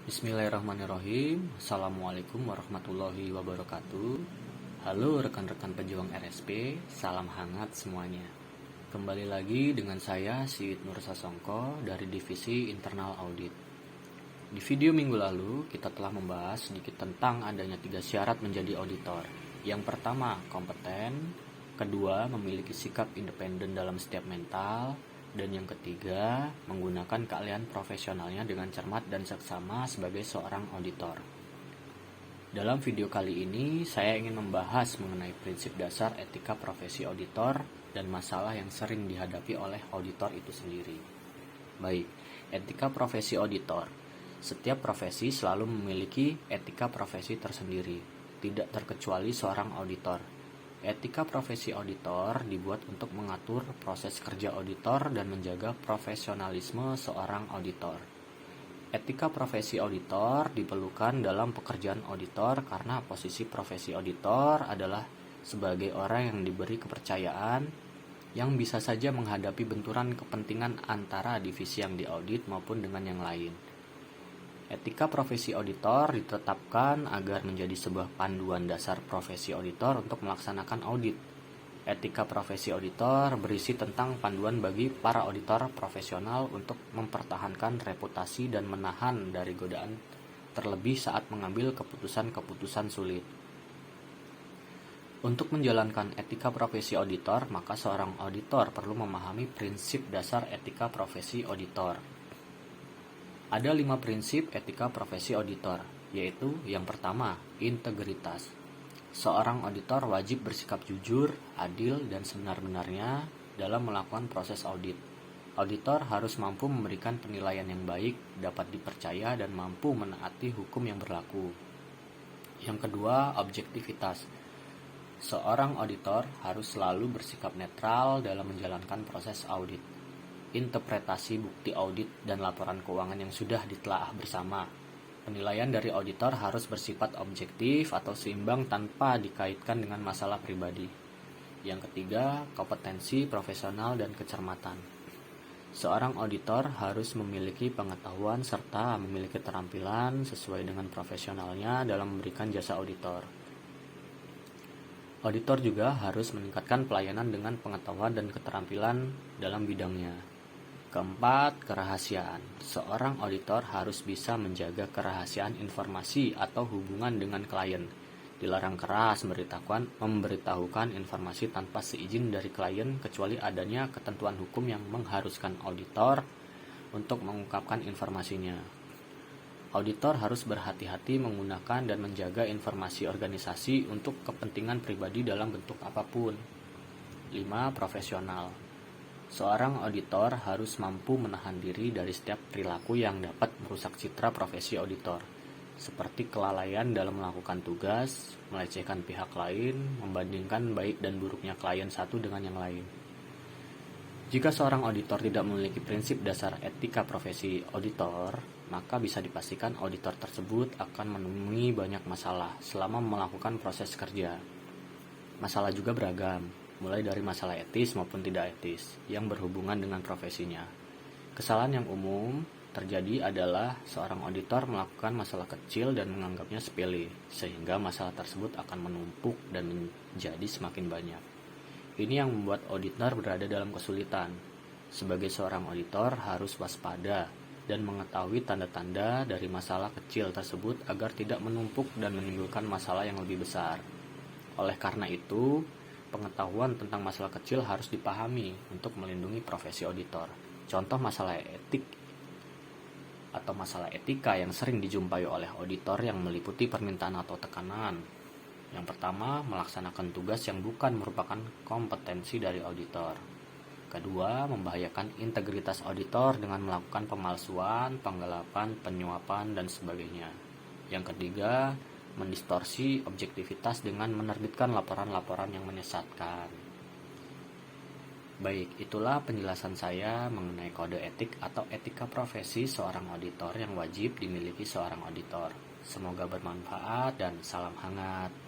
Bismillahirrahmanirrahim. Assalamualaikum warahmatullahi wabarakatuh. Halo rekan-rekan pejuang RSP, salam hangat semuanya. Kembali lagi dengan saya Siwit Nur Sasongko dari Divisi Internal Audit. Di video minggu lalu kita telah membahas sedikit tentang adanya 3 syarat menjadi auditor. Yang pertama, kompeten. Kedua, memiliki sikap independen dalam setiap mental. Dan yang ketiga, menggunakan keahlian profesionalnya dengan cermat dan seksama sebagai seorang auditor. Dalam video kali ini, saya ingin membahas mengenai prinsip dasar etika profesi auditor dan masalah yang sering dihadapi oleh auditor itu sendiri. Baik, etika profesi auditor. Setiap profesi selalu memiliki etika profesi tersendiri, tidak terkecuali seorang auditor. Etika profesi auditor dibuat untuk mengatur proses kerja auditor dan menjaga profesionalisme seorang auditor. Etika profesi auditor diperlukan dalam pekerjaan auditor karena posisi profesi auditor adalah sebagai orang yang diberi kepercayaan yang bisa saja menghadapi benturan kepentingan antara divisi yang diaudit maupun dengan yang lain. Etika profesi auditor ditetapkan agar menjadi sebuah panduan dasar profesi auditor untuk melaksanakan audit. Etika profesi auditor berisi tentang panduan bagi para auditor profesional untuk mempertahankan reputasi dan menahan dari godaan terlebih saat mengambil keputusan-keputusan sulit. Untuk menjalankan etika profesi auditor, maka seorang auditor perlu memahami prinsip dasar etika profesi auditor. Ada 5 prinsip etika profesi auditor, yaitu yang pertama, integritas. Seorang auditor wajib bersikap jujur, adil, dan sebenar-benarnya dalam melakukan proses audit. Auditor harus mampu memberikan penilaian yang baik, dapat dipercaya, dan mampu menaati hukum yang berlaku. Yang kedua, objektivitas. Seorang auditor harus selalu bersikap netral dalam menjalankan proses audit. Interpretasi bukti audit dan laporan keuangan yang sudah ditelaah bersama. Penilaian dari auditor harus bersifat objektif atau seimbang tanpa dikaitkan dengan masalah pribadi. Yang ketiga, kompetensi profesional dan kecermatan. Seorang auditor harus memiliki pengetahuan serta memiliki keterampilan sesuai dengan profesionalnya dalam memberikan jasa auditor. Auditor juga harus meningkatkan pelayanan dengan pengetahuan dan keterampilan dalam bidangnya. Keempat, kerahasiaan. Seorang auditor harus bisa menjaga kerahasiaan informasi atau hubungan dengan klien. Dilarang keras memberitahukan informasi tanpa seizin dari klien kecuali adanya ketentuan hukum yang mengharuskan auditor untuk mengungkapkan informasinya. Auditor harus berhati-hati menggunakan dan menjaga informasi organisasi untuk kepentingan pribadi dalam bentuk apapun. 5. Profesional. Seorang auditor harus mampu menahan diri dari setiap perilaku yang dapat merusak citra profesi auditor, seperti kelalaian dalam melakukan tugas, melecehkan pihak lain, membandingkan baik dan buruknya klien satu dengan yang lain. Jika seorang auditor tidak memiliki prinsip dasar etika profesi auditor, maka bisa dipastikan auditor tersebut akan menemui banyak masalah selama melakukan proses kerja. Masalah juga beragam, mulai dari masalah etis maupun tidak etis yang berhubungan dengan profesinya. Kesalahan yang umum terjadi adalah seorang auditor melakukan masalah kecil dan menganggapnya sepele, sehingga masalah tersebut akan menumpuk dan menjadi semakin banyak. Ini yang membuat auditor berada dalam kesulitan. Sebagai seorang auditor harus waspada dan mengetahui tanda-tanda dari masalah kecil tersebut agar tidak menumpuk dan menimbulkan masalah yang lebih besar. Oleh karena itu, pengetahuan tentang masalah kecil harus dipahami untuk melindungi profesi auditor. Contoh masalah etik atau masalah etika yang sering dijumpai oleh auditor yang meliputi permintaan atau tekanan. Yang pertama, melaksanakan tugas yang bukan merupakan kompetensi dari auditor. Kedua, membahayakan integritas auditor dengan melakukan pemalsuan, penggelapan, penyuapan, dan sebagainya. Yang ketiga, mendistorsi objektivitas dengan menerbitkan laporan-laporan yang menyesatkan. Baik, itulah penjelasan saya mengenai kode etik atau etika profesi seorang auditor yang wajib dimiliki seorang auditor. Semoga bermanfaat dan salam hangat.